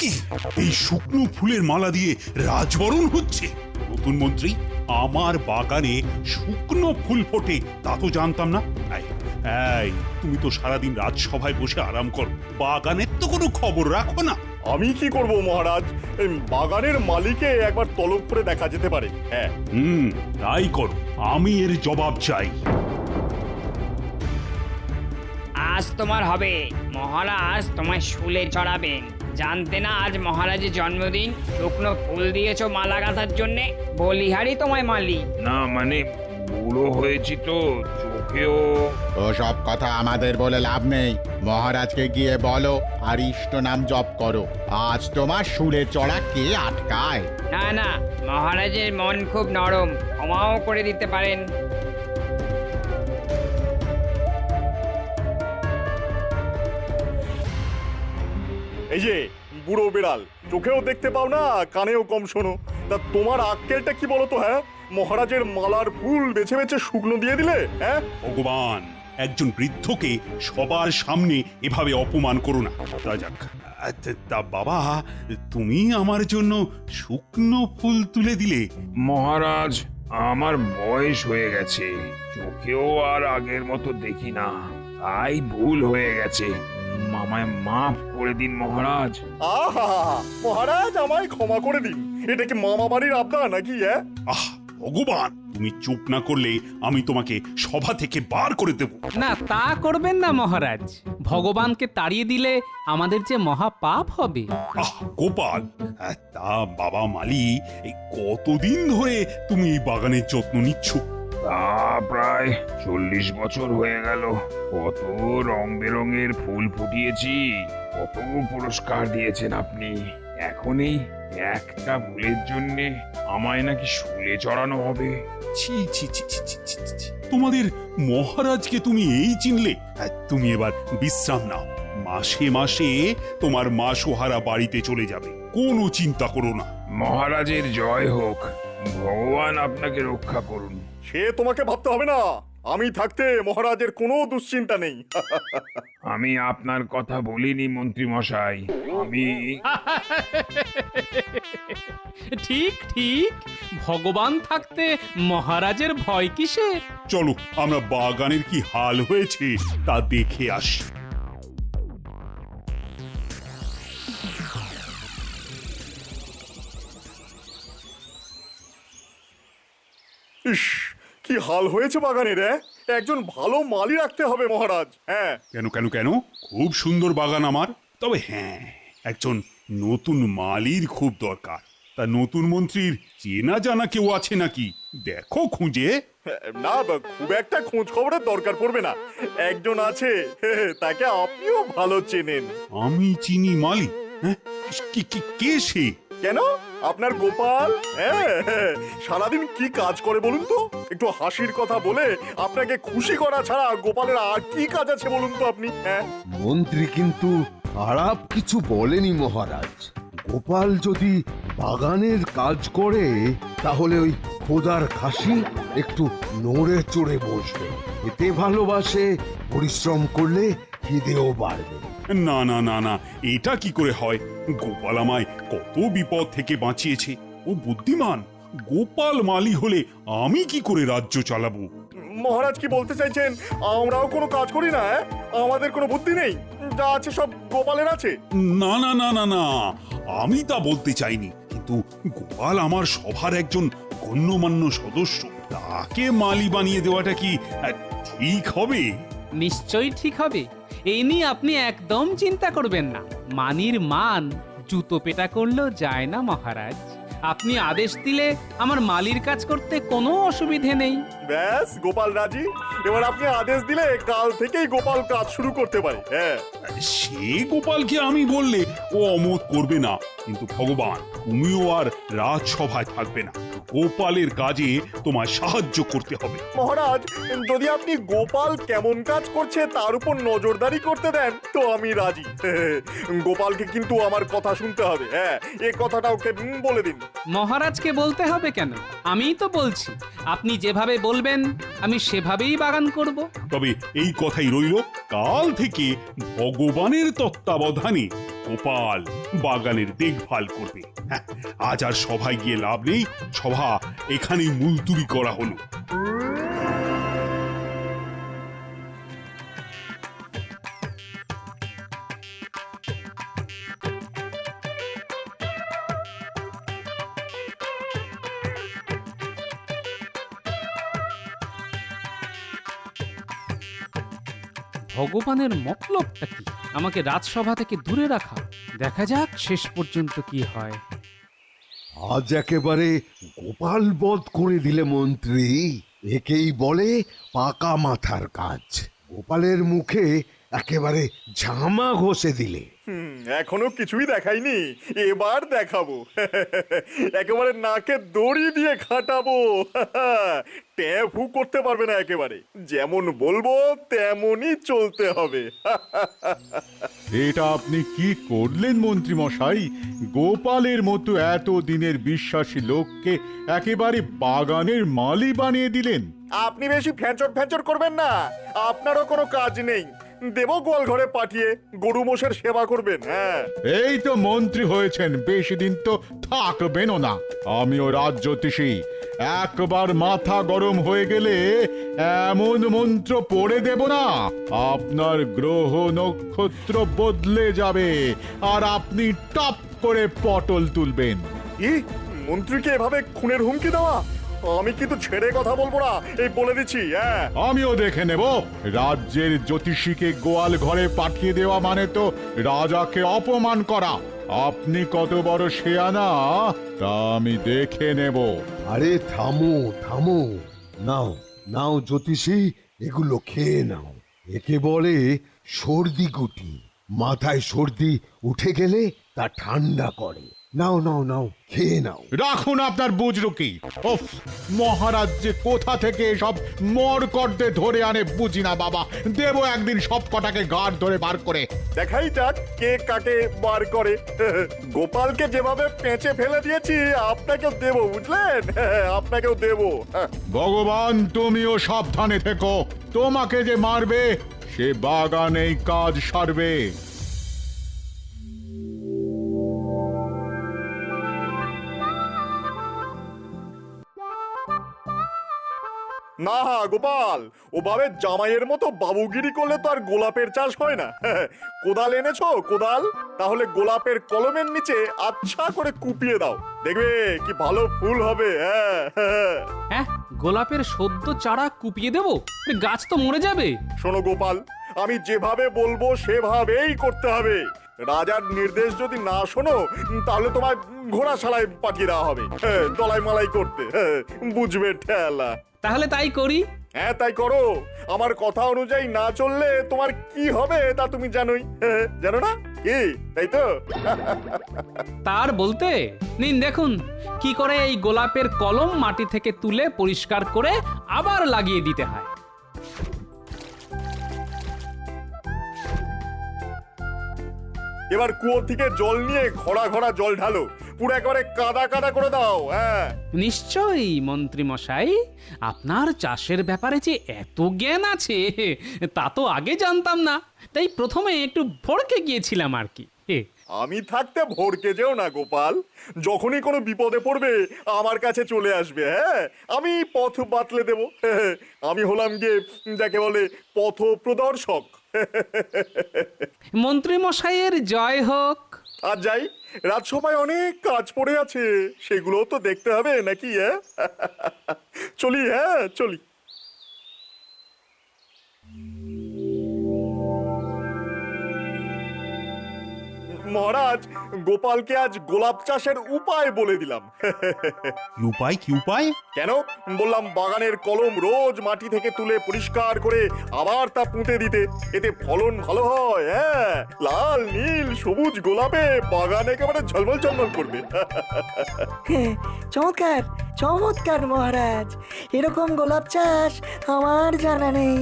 কি এই শুকনো ফুলের মালা দিয়ে রাজবরণ হচ্ছে? নতুন মন্ত্রী, আমার বাগানে শুকনো ফুল ফোটে তা তো জানতাম না। এই তুমি তো সারাদিন রাজসভায় বসে আরাম করো, বাগানের তো কোনো খবর রাখো না। আমি কি করব মহারাজ? বাগানের মালিকে একবার তলব করে দেখা যেতে পারে। হ্যাঁ, তাই করো, আমি এর জবাব চাই। আজ তোমার হবে, মহারাজ তোমায় শুলে চড়াবেন। জানতে না আজ মহারাজের জন্মদিন? শুকনো ফুল দিয়েছো মালা গাঁথার জন্যে, বলিহারি তোমায় মালি। না মানে বুড়ো হয়েছি তো, চোখেও। ওসব কথা আমাদের বলে লাভ নেই। মহারাজকে গিয়ে বলো আর ইষ্ট নাম জপ করো। আজ তোমার শুলে চড়া কে আটকায়? না না, মহারাজের মন খুব নরম, ক্ষমাও করে দিতে পারেন। এই যে বুড়ো বিড়াল, চোখেও দেখতে পাও না, কানেও কম শোনো, তা তোমার আক্কেলটা কি বলো তো? হ্যাঁ, মহারাজের মালার ফুল বেছে বেছে শুকনো দিয়ে দিলে। হ্যাঁ ভগবান, একজন বৃদ্ধকে সবার সামনে এভাবে অপমান করো না। তা যাক, তা বাবা, তুমি আমার জন্য শুকনো ফুল তুলে দিলে? মহারাজ, আমার বয়স হয়ে গেছে, চোখেও আর আগের মতো দেখি না, তাই ভুল হয়ে গেছে। মামায় মাফ করে দিন মহারাজ। আহা, মহারাজ আমায় ক্ষমা করে দিন। এটা কি মামা বাড়ির আবদার নাকি? হ্যাঁ, আহ ভগবান, তুমি চুপ না করলে আমি তোমাকে সভা থেকে বার করে দেব। না, তা করবেন না মহারাজ। ভগবানকে তাড়িয়ে দিলে আমাদের যে মহা পাপ হবে। আহ গোপাল, তা বাবা মালি, এই কতদিন ধরে তুমি এই বাগানের যত্ন নিচ্ছ? তা প্রায় 40 বছর হয়ে গেল। কত রং বেরঙের ফুল ফুটিয়েছি, কত পুরস্কার দিয়েছেন আপনি। এখন এই একটা ফুলের জন্যে আমায় নাকি শুলে চড়ানো হবে? ছি ছি ছি ছি ছি ছি ছি ছি। তোমাদের মহারাজকে তুমি এই চিনলে? তুমি এবার বিশ্রাম নাও, মাসে মাসে তোমার মাসোহারা বাড়িতে চলে যাবে, কোনো চিন্তা করো না। মহারাজের জয় হোক, ভগবান আপনাকে রক্ষা করুন। সে তোমাকে ভাবতে হবে না, আমি থাকতে মহারাজের কোনো দুশ্চিন্তা নেই। আমি আপনার কথা বলিনি মন্ত্রী মশাই, আমি ঠিক ঠিক, ভগবান থাকতে মহারাজের ভয় কিসে? চলো আমরা বাগানের কি হাল হয়েছে তা দেখে আসি। ইস, কি হাল হয়েছে বাগানের! একজন ভালো মালি রাখতে হবে মহারাজ। হ্যাঁ, কেন কেন কেন, খুব সুন্দর বাগান আমার। তবে হ্যাঁ, একজন নতুন মালির খুব দরকার। তা নতুন মন্ত্রীর চেনা জানা কেউ আছে নাকি? দেখো খুঁজে। না, খুব একটা খোঁজ খবরের দরকার পড়বে না। একজন আছে, তাকে আপনিও ভালো চেনেন। আমি চিনি মালি? হ্যাঁ, কে সে? কেন, আপনার গোপাল। হ্যাঁ, সারাদিন কি কাজ করে বলুন তো? একটু হাসির কথা বলে আপনাকে খুশি করা ছাড়া গোপালের আর কি কাজ আছে বলুন তো আপনি? হ্যাঁ, মন্ত্রী কিন্তু খারাপ কিছু বলেনি মহারাজ। গোপাল যদি বাগানের কাজ করে তাহলে ওই খোদার খাসি একটু নড়ে চড়ে বসবে। এতে ভালোবাসে, পরিশ্রম করলে খিদেও বাড়বে। না না না না, এটা কি করে হয়? গোপাল আমায় কত বিপদ থেকে বাঁচিয়েছে, ও বুদ্ধিমান। গোপাল মালি হলে আমি কি করে রাজ্য চালাবো? মহারাজ কি বলতে চাইছেন? আমরাও কোনো কাজ করি না? আমাদের কোনো বুদ্ধি নেই? যা আছে সব গোপালের আছে? না না না না না, আমি তা বলতে চাইনি। কিন্তু গোপাল আমার সভার একজন গণ্যমান্য সদস্য, তাকে মালি বানিয়ে দেওয়াটা কি ঠিক হবে? নিশ্চয়ই ঠিক হবে, এই নিয়ে আপনি একদম চিন্তা করবেন না। মানির মান জুতো পেটা করলেও যায় না মহারাজ। আপনি আদেশ দিলে আমার মালির কাজ করতে কোনো অসুবিধে নেই। ব্যাস, গোপাল রাজি। এবার আপনি আদেশ দিলে কাল থেকেই গোপাল কাজ শুরু করতে পারে। হ্যাঁ, সে গোপালকে আমি বললে ও অমত করবে না। কিন্তু ভগবান, তুমিও আর রাজসভায় থাকবে না, গোপালের কাজে তোমায় সাহায্য করতে হবে। মহারাজ, যদি আপনি গোপাল কেমন কাজ করছে তার উপর নজরদারি করতে দেন তো আমি রাজি। গোপালকে কিন্তু আমার কথা শুনতে হবে। হ্যাঁ, এ কথাটা ওকে বলে দিন। মহারাজকে বলতে হবে কেন? আমিই তো বলছি, আপনি যেভাবে বলবেন আমি সেভাবেই বাগান করব। তবে এই কথাই রইল, কাল থেকে ভগবানের তত্ত্বাবধানে গোপাল বাগানের দেখভাল করবে। হ্যাঁ, আজ আর সভায় গিয়ে লাভ নেই, সভা এখানেই মুলতুবি করা হলো। ভগবানের মতলবটা কি? আমাকে রাজসভা থেকে দূরে রাখা। দেখা যাক শেষ পর্যন্ত কি হয়। আজ একেবারে গোপাল বধ করে দিলে মন্ত্রী। একেই বলে পাকা মাথার কাজ। গোপালের মুখে একেবারে ঝামা ঘষে দিলে। এখনো কিছুই দেখাইনি, এবার দেখাবো। একেবারে নাকে দড়ি দিয়ে খাটাবো। ট্যাফু করতে পারবে না একেবারে। যেমন বলবো তেমনই চলতে হবে। এটা আপনি কি করলেন মন্ত্রী মশাই? গোপালের মতো এত দিনের বিশ্বাসী লোককে একেবারে বাগানের মালি বানিয়ে দিলেন। আপনি বেশি ফ্যাঁচর ফ্যাঁচর করবেন না, আপনারও কোনো কাজ নেই। দেব গোয়াল ঘরে পাঠিয়ে গরু মোষের সেবা করবেন। হ্যাঁ, এই তো মন্ত্রী হয়েছেন, বেশি দিন তো থাকবেনও না। আমিও রাজ্যোতিষী, একবার মাথা গরম হয়ে গেলে এমন মন্ত্র পড়ে দেব না, আপনার গ্রহ নক্ষত্র বদলে যাবে আর আপনি টপ করে পটল তুলবেন। কি মন্ত্রীকে এভাবে খুনের হুমকি দেওয়া? আমি কিন্তু ছেড়ে কথা বলবো না, এই বলে দিচ্ছি। হ্যাঁ, আমিও দেখে নেব। রাজ্যের জ্যোতিষীকে গোয়াল ঘরে পাঠিয়ে দেওয়া মানে তো রাজাকে অপমান করা। আপনি কত বড় শেয়ানা তা আমি দেখে নেব। আরে থামো থামো, নাও নাও জ্যোতিষী, এগুলো খেয়ে নাও। একে বলে সর্দি গুটি। মাথায় সর্দি উঠে গেলে তা ঠান্ডা করে। নাও নাও নাও, খেয়ে নাও। রাখুন আপনার বুজরুকি। ওফ, মহারাজ যে কোথা থেকে সব মরকটদের ধরে আনে বুঝি না বাবা। দেব একদিন সব কটাকে গাড় ধরে বার করে। দেখাই যাক কে কাকে বার করে। গোপালকে যেভাবে পেঁচে ফেলে দিয়েছি আপনাকেও দেবো, বুঝলেন? আপনাকেও দেবো। ভগবান তুমিও সাবধানে থেকো। তোমাকে যে মারবে সে বাগানেই কাজ সারবে। না গোপাল, ওভাবে জামাইয়ের মতো বাবুগিরি করলে তো আর গোলাপের চাষ হয় না। কোদাল এনেছো? কোদাল তাহলে গোলাপের কলমের নিচে আচ্ছা করে কুপিয়ে দাও, দেখবে কি ভালো ফুল হবে। হ্যাঁ, গোলাপের সদ্য চারা কুপিয়ে দেবো? গাছ তো মরে যাবে। শোনো গোপাল, আমি যেভাবে বলবো সেভাবেই করতে হবে। রাজার নির্দেশ যদি না শোনো তাহলে তোমার ঘোড়াশালায় পাঠিয়ে দেওয়া হবে দলাই মালাই করতে। বুঝবে ঠেলা। তাহলে তাই করি। হ্যাঁ, তাই করো। আমার কথা অনুযায়ী না চললে তোমার কি হবে তা তুমি জানোই। জানো না কি? তাই তো। তার বলতে নিন, দেখুন কি করে এই গোলাপের কলম মাটি থেকে তুলে পরিষ্কার করে আবার লাগিয়ে দিতে হয়। এবার কুয়ো থেকে জল নিয়ে ঘড়া ঘড়া জল ঢালো, পুরো একেবারে কাদা কাদা করে দাও। হ্যাঁ, নিশ্চয়ই মন্ত্রী মশাই, আপনার চাষের ব্যাপারে যে এত জ্ঞান আছে তা তো আগে জানতাম না, তাই প্রথমে একটু ভড়কে গিয়েছিলাম আর কি। আমি থাকতে ভড়কে যেও না গোপাল, যখনই কোনো বিপদে পড়বে আমার কাছে চলে আসবে। হ্যাঁ, আমি পথ বাতলে দেব। আমি হলাম গিয়ে যাকে বলে পথ প্রদর্শক। মন্ত্রী মশাইয়ের জয় হোক। আর যাই, রাজসভায় অনেক কাজ পড়ে আছে, সেগুলো তো দেখতে হবে নাকি? চলি। হ্যাঁ, চলি। মহারাজ, গোপালকে আজ গোলাপ চাষের উপায় বলে দিলাম। কি উপায়? কি উপায়? কেন বললাম, বাগানের কলম রোজ মাটি থেকে তুলে পরিষ্কার করে আবার তা পুঁতে দিতে, এতে ফলন ভালো হয়। হ্যাঁ, লাল নীল সবুজ গোলাপে বাগান একেবারে ঝলমল ঝলমল করবে। চমৎকার চমৎকার মহারাজ, এরকম গোলাপ চাষ আমার জানা নেই।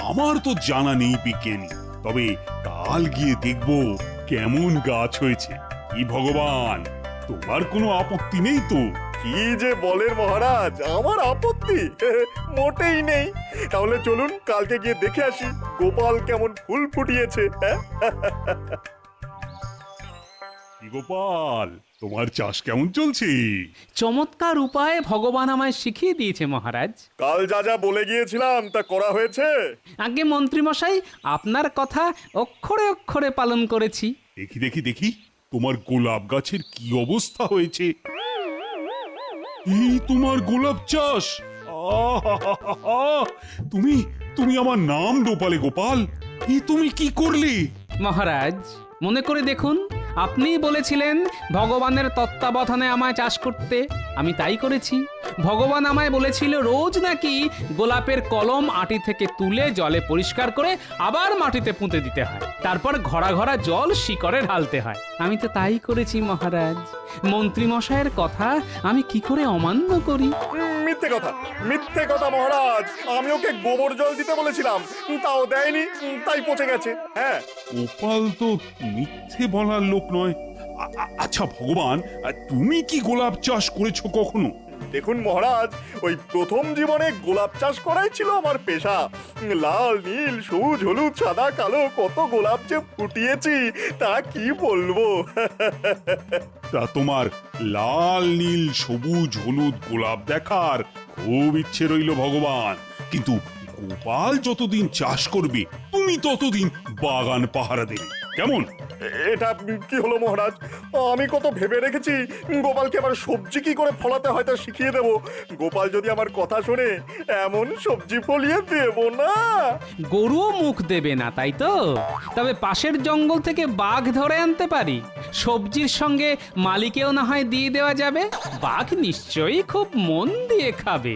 আমার তো জানা নেই বিজ্ঞানী, তবে কাল গিয়ে দেখবো কেমন গাছ হয়েছে। কি ভগবান, তোমার কোনো আপত্তি নেই তো? কি যে বলেন মহারাজ, আমার আপত্তি মোটেই নেই। তাহলে চলুন কালকে গিয়ে দেখে আসি গোপাল কেমন ফুল ফুটিয়েছে। কি গোপাল, তোমার চাষ কেমন চলছে? চমৎকার উপায়ে ভগবান আমায় শিখিয়ে দিয়েছে মহারাজ। কাল যা যা বলে গিয়েছিলাম তা করা হয়েছে? আগে মন্ত্রীমশাই, আপনার কথা অক্ষরে অক্ষরে পালন করেছি। দেখি দেখি দেখি তোমার গোলাপ গাছের কি অবস্থা হয়েছে। এই তোমার গোলাপ চাষ! আহাহাহা! তুমি তুমি আমার নাম ডোপালে গোপাল। এই তুমি কি করলে? মহারাজ, মনে করে দেখুন, আপনিই বলেছিলেন ভগবানের তত্ত্বাবধানে আমায় চাষ করতে, আমি তাই করেছি। ভগবান আমায় বলেছিল রোজ নাকি গোলাপের কলম আটি থেকে তুলে জলে পরিষ্কার করে আবার মাটিতে পুঁতে দিতে হয়, তারপর ঘরা ঘরা জল শিকড়ে ঢালতে হয়। আমি তো তাই করেছি মহারাজ। মন্ত্রী মশাইয়ের কথা আমি কি করে অমান্য করি? মিথ্যে কথা, মিথ্যে কথা মহারাজ। আমি ওকে গোবর জল দিতে বলেছিলাম, তাও দেয়নি, তাই পচে গেছে। হ্যাঁ, গোপাল তো মিথ্যে বলার লোক নয়। আচ্ছা ভগবান, তুমি কি গোলাপ চাষ করেছো কখনো? দেখুন মহারাজ, ওই প্রথম জীবনে গোলাপ চাষ করাই ছিল আমার পেশা। লাল, নীল, সবুজ, হলুদ, সাদা, কালো কত গোলাপ যে ফুটিয়েছি তা কি বলবো। তা তোমার লাল, নীল, সবুজ, হলুদ গোলাপ দেখার খুব ইচ্ছে রইল ভগবান, কিন্তু গোপাল যতদিন চাষ করবে তুমি ততদিন বাগান পাহারা দেবে, কেমন? এটা কি হলো মহারাজ? আমি কত ভেবে রেখেছি গোপালকে আবার সবজি কি করে ফলাতে হয় তা শিখিয়ে দেব। গোপাল যদি আমার কথা শোনে, এমন সবজি ফলিয়ে দেব না। গরুও মুখ দেবে না, তাই তো? তবে পাশের জঙ্গল থেকে বাঘ ধরে আনতে পারি, সবজির সঙ্গে মালিকেও না হয় দিয়ে দেওয়া যাবে। বাঘ নিশ্চয়ই খুব মন দিয়ে খাবে,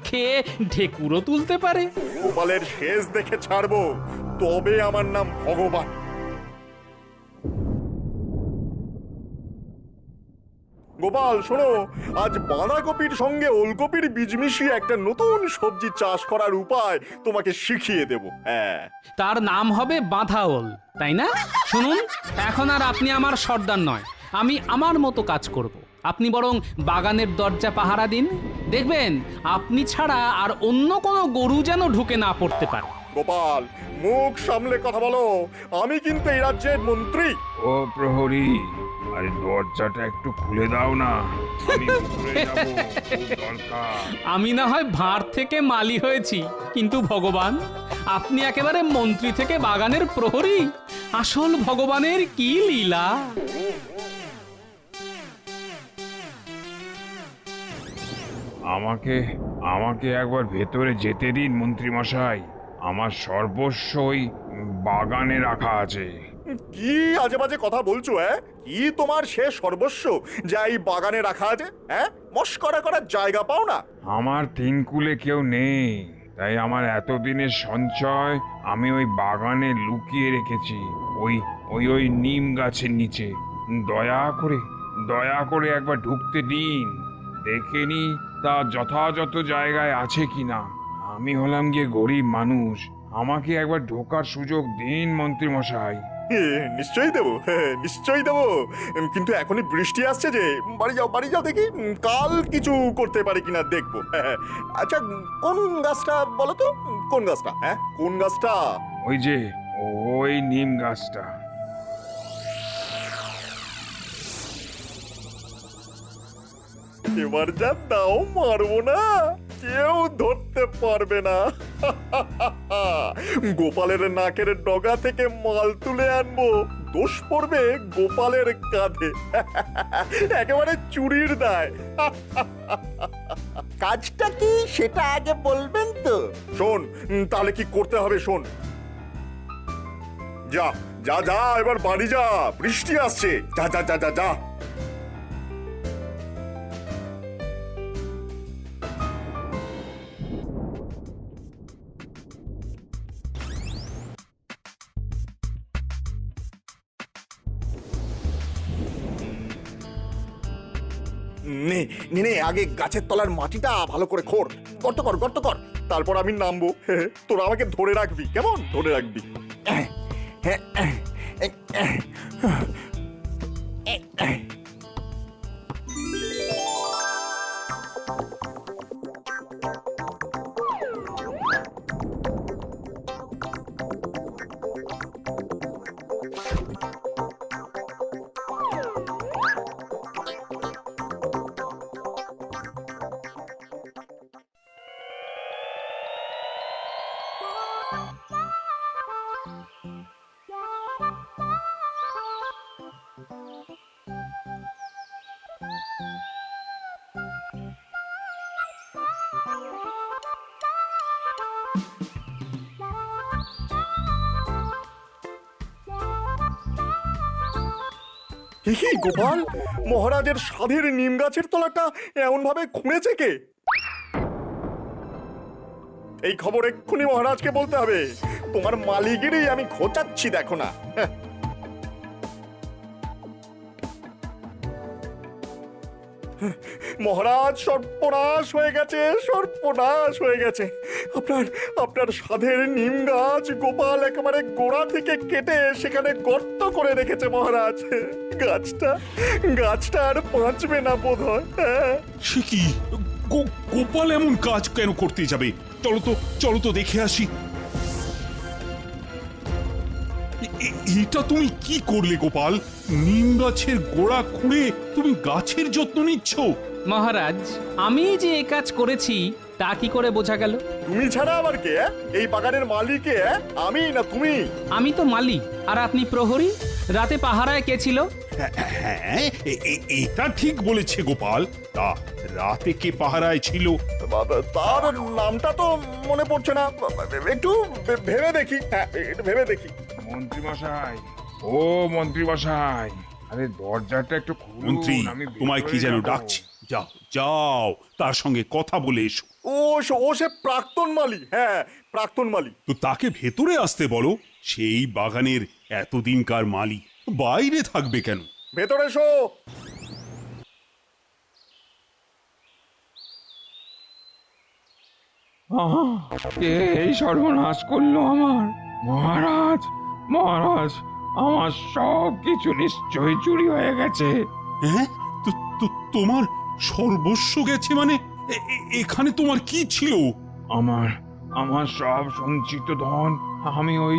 খেয়ে ঢেকুরও তুলতে পারে। গোপালের শেষ দেখে ছাড়বো, তবে আমার নাম ভগবান। গোপাল শোনো, আজ বাঁধাকপির সঙ্গে ওলকপির বীজ মিশিয়ে একটা নতুন সবজি চাষ করার উপায় তোমাকে শিখিয়ে দেব। হ্যাঁ, তার নাম হবে বাঁধাওল, তাই না? শুনুন, এখন আর আপনি আমার সর্দার নয়, আমি আমার মতো কাজ করব। আপনি বরং বাগানের দরজা পাহারা দিন, দেখবেন আপনি ছাড়া আর অন্য কোনো গরু যেন ঢুকে না পড়তে পারে। গোপাল মুখ সামলে কথা বলো, আমি কিন্তু এই রাজ্যের মন্ত্রী। ও প্রহরী, আরে দরজাটা একটু খুলে দাও না, আমি উপরে যাবো, খুব দরকার। আমি না হয় ভাঁড় থেকে মালি হয়েছি, কিন্তু ভগবান, আপনি একেবারে মন্ত্রী থেকে বাগানের প্রহরী। আসল ভগবানের কি লীলা! আমাকে আমাকে একবার ভেতরে যেতে দিন মন্ত্রী মশাই, আমার সর্বস্বই বাগানে রাখা আছে। কি আজে বাজে কথা বলছো? কি তোমার শেষ সর্বস্ব যা এই বাগানে রাখা আছে? মস্করা করার জায়গা পাও না? আমার তিনকুলে কেউ নেই, তাই আমার এতদিনের সঞ্চয় আমি ওই বাগানে লুকিয়ে রেখেছি, ওই ওই ওই নিম গাছের নিচে। দয়া করে একবার ঢুকতে দিন, দেখে নি তা যথাযথ জায়গায় আছে কিনা। আমি হলাম গিয়ে গরিব মানুষ, আমাকে একবার ঢোকার সুযোগ দিন মন্ত্রী মশাই। নিশ্চয়ই দেবো, নিশ্চয়ই দেবো, কিন্তু এখনই বৃষ্টি আসছে যে। বাড়ি যাও দেখি, কাল কিছু করতে পারি কিনা দেখবো। আচ্ছা, কোন গাছটা বলো তো? কোন গাছটা? কোন গাছটা? ওই যে ওই নিম গাছটা। এবার যা দাও মারবো না, কেউ ধরতে পারবে না। গোপালের নাকের ডগা থেকে মাল তুলে আনবো, দোষ পড়বে গোপালের কাঁধে। একেবারে চুরির দায়। কাজটা কি সেটা আগে বলবেন তো? শোন, তাহলে কি করতে হবে শোন। যা যা যা, এবার বাড়ি যা, বৃষ্টি আসছে। যা যা যা যা যা। নে নে নে, আগে গাছের তলার মাটিটা ভালো করে খোঁড়, গর্ত কর, তারপর আমি নামবো। তোরা আমাকে ধরে রাখবি, কেমন ধরে রাখবি? কি গোপাল, মহারাজের সাধের নিম গাছের তলাটা এমন ভাবে খুঁড়েছে কে? এই খবর এক্ষুনি মহারাজকে বলতে হবে। তোমার মালিগিরি আমি খোঁচাচ্ছি, দেখো না। হ্যাঁ। মহারাজ, সর্বনাশ হয়ে গেছে, সর্বনাশ হয়ে গেছে। আপনার আপনার সাধের নিম গাছ গোপাল একেবারে গোড়া থেকে কেটে সেখানে গর্ত করে রেখেছে মহারাজ। গাছটা আর বাঁচবে না বোধ হয়। সে কি, গোপাল এমন কাজ কেন করতে যাবে? চলো তো দেখে আসি। এটা তুমি কি করলে গোপাল? নিম গাছের গোড়া খুঁড়ে তুমি গাছের যত্ন নিচ্ছ? মহারাজ, আমি যে এই কাজ করেছি তা কি করে বোঝা গেল? তুমি ছাড়া আবার কে? এই বাগানের মালিক কে? আমি না তুমি? আমি তো মালি, আর আপনি প্রহরী। রাতে পাহারায় কে ছিল? হ্যাঁ, এটা ঠিক বলেছে গোপাল। তা রাতে কে পাহারায় ছিল? তার নামটা তো মনে পড়ছে না, একটু ভেবে দেখি। হ্যাঁ, একটু ভেবে দেখি। মন্ত্রী মশাই, ও মন্ত্রী মশাই, আরে দরজাটা একটু খুলুন। মন্ত্রী, আমি তোমায় কি ভেতরে যেন যাবো। ডাকছে। যাও তার সঙ্গে কথা বলে এসো। ও সে প্রাক্তন মালি। হ্যাঁ, প্রাক্তন মালি। তো তাকে ভেতরে আসতে বলো। সেই বাগানের এতদিনকার মালি, বাইরে থাকবে কেন? ভেতরে এসো। কে এই সর্বনাশ করলো আমার? মহারাজ, মহারাজ, আমার সব কিছু নিশ্চয়ই চুরি হয়ে গেছে। হ্যাঁ, তোমার সর্বস্ব গেছে মানে? এখানে তোমার কি ছিল? আমার সব সঞ্চিত ধন আমি ওই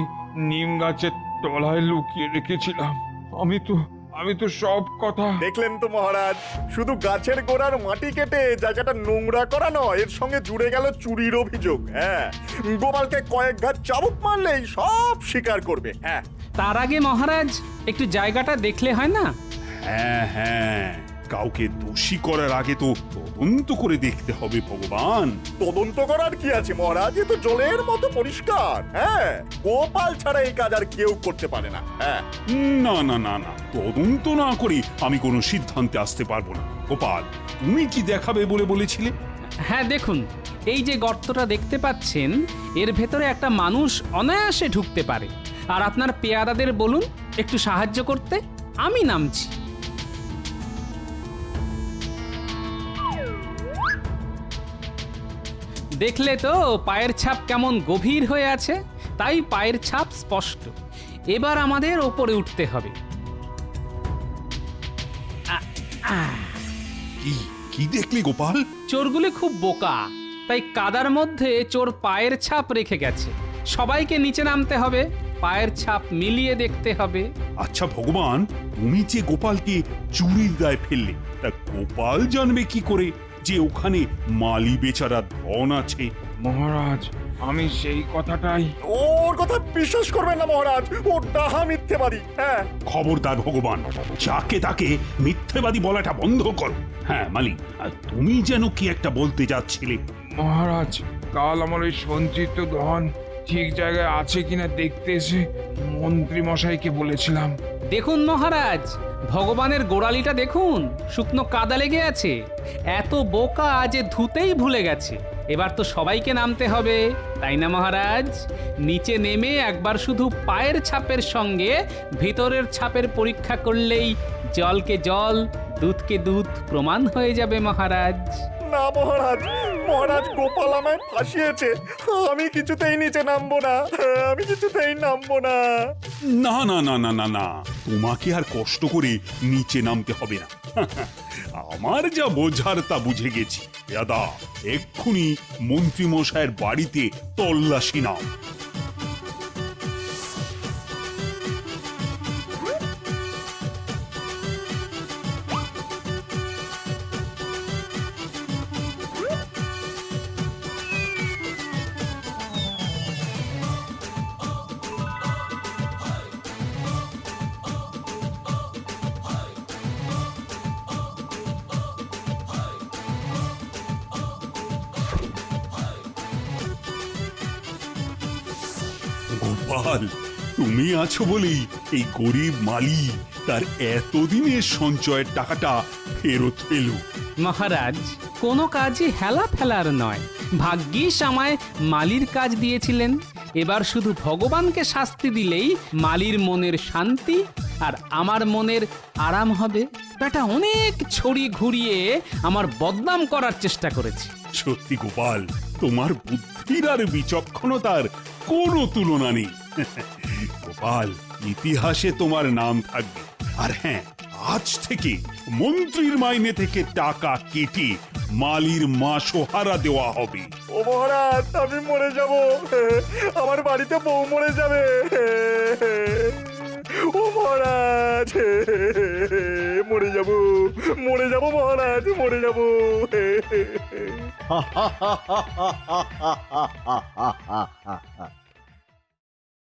নিম গাছের তলায় লুকিয়ে রেখেছিলাম। আমি তো সব কথা। দেখলেন তো মহারাজ, শুধু গাছের গোড়ার মাটি কেটে জায়গাটা নোংরা করা নয়, এর সঙ্গে জুড়ে গেল চুরির অভিযোগ। হ্যাঁ, গোপালকে কয়েক ঘাত চাবুক মারলেই সব স্বীকার করবে। হ্যাঁ, তার আগে মহারাজ একটু জায়গাটা দেখলে হয় না? হ্যাঁ, কাউকে দোষী করার আগে তো তদন্ত করে দেখতে হবে ভগবান। তদন্ত করার কি আছে মহারাজ? এ তো জলের মতো পরিষ্কার। হ্যাঁ, গোপাল ছাড়া এই কাজ আর কেউ করতে পারে না। হ্যাঁ, না, তদন্ত না করে আমি কোনো সিদ্ধান্তে আসতে পারবো না। গোপাল, তুমি কি দেখাবে বলে বলেছিলে? হ্যাঁ, দেখুন, এই যে গর্তটা দেখতে পাচ্ছেন, এর ভেতরে একটা মানুষ অনায়াসে ঢুকতে পারে। আর আপনার পেয়াদাদের বলুন একটু সাহায্য করতে, আমি নামছি। দেখলে তো পায়ের ছাপ কেমন গভীর হয়ে আছে? তাই পায়ের ছাপ স্পষ্ট। এবার আমাদের ওপরে উঠতে হবে। কি দেখলে গোপাল? চোরগুলি খুব বোকা, তাই কাদার মধ্যে চোর পায়ের ছাপ রেখে গেছে। সবাইকে নিচে নামতে হবে, পায়ের ছাপ মিলিয়ে দেখতে হবে। আচ্ছা ভগবান, তুমি যে গোপালকে চুরির দায় ফেললে, তা গোপাল জানবে কি করে যে ওখানে মালি বেচারা ধন আছে? মহারাজ, আমি সেই কথাটাই। ওর কথা বিশ্বাস করবেন না মহারাজ, ও ডাহা মিথ্যেবাদী। হ্যাঁ, খবরদার ভগবান, যাকে তাকে মিথ্যেবাদী বলাটা বন্ধ করো। হ্যাঁ মালি, আর তুমি যেন কি একটা বলতে যাচ্ছিলে। মহারাজ, কাল আমার ওই সঞ্চিত ধন ঠিক জায়গায় আছে কিনা দেখতে এসে মন্ত্রী মশাইকে বলেছিলাম। দেখুন মহারাজ, ভগবানের গোড়ালিটা দেখুন, শুকনো কাদা লেগে আছে। এত বোকা যে ধুতেই ভুলে গেছে। এবার তো সবাইকে নামতে হবে, তাই না মহারাজ? নিচে নেমে একবার শুধু পায়ের ছাপের সঙ্গে ভিতরের ছাপের পরীক্ষা করলেই জলকে জল, দুধকে দুধ প্রমাণ হয়ে যাবে মহারাজ। না মহারাজ, মহারাজ গোপাল আমায় ফাঁসিয়েছে। আমি কিছুতেই নিচে নামবো না, আমি কিছুতেই নামবো না। না, তোমাকে আর কষ্ট করে নিচে নামতে হবে না। আমার যা বোঝার তা বুঝে গেছি। দাদা, এক্ষুনি মন্ত্রী মশাইয়ের বাড়িতে তল্লাশি নাও। গোপাল, তুমি আছো বলেই এই গরিব মালি তার এতদিনের সঞ্চয়ের টাকাটা ফেরত পেল। মহারাজ কোনো কাজই হেলা ফেলার নয়। ভাগ্যিস আমায় মালির কাজ দিয়েছিলেন। এবার শুধু ভগবানকে শাস্তি দিলেই মালির মনের শান্তি আর আমার মনের আরাম হবে। বেটা অনেক ছড়ি ঘুরিয়ে আমার বদনাম করার চেষ্টা করেছে। সত্যি গোপাল, তোমার বুদ্ধির আর বিচক্ষণতার কোনো তুলনা নেই। গোপাল, ইতিহাসে তোমার নাম থাকবে। আর হ্যাঁ, আজ থেকে মন্ত্রীর মাইনে থেকে টাকা কেটে মালির মাসোহারা দেওয়া হবে। ও মহারাজ, আমি মরে যাব, আমার বাড়িতে বউ মরে যাবে। ও মহারাজ, মরে যাব, মরে যাব মহারাজ, মরে যাব। হা হা হা হা হা হা হা হা হা।